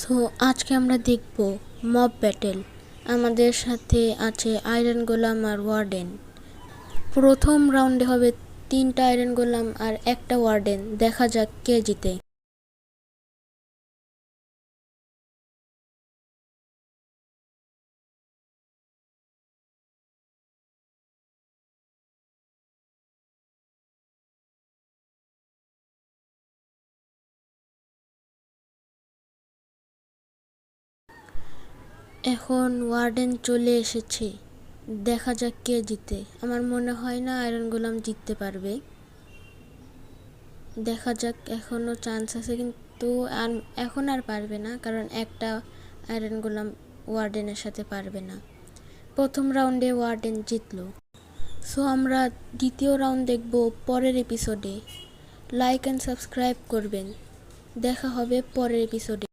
So আজকে আমরা দেখব মব ব্যাটেল। আমাদের সাথে আছে আয়রন গোলাম আর ওয়ার্ডেন। প্রথম রাউন্ডে হবে 3টা আয়রন গোলাম আর একটা ওয়ার্ডেন। দেখা যাক কে জিতে। এখন ওয়ার্ডেন চলে এসেছে, দেখা যাক কে জিতে। আমার মনে হয় না আয়রন গোলাম জিততে পারবে। দেখা যাক, এখনও চান্স আছে, কিন্তু এখন আর পারবে না, কারণ একটা আয়রন গোলাম ওয়ার্ডেনের সাথে পারবে না। প্রথম রাউন্ডে ওয়ার্ডেন জিতলো। সো আমরা দ্বিতীয় রাউন্ড দেখব পরের এপিসোডে। লাইক অ্যান্ড সাবস্ক্রাইব করবেন। দেখা হবে পরের এপিসোডে।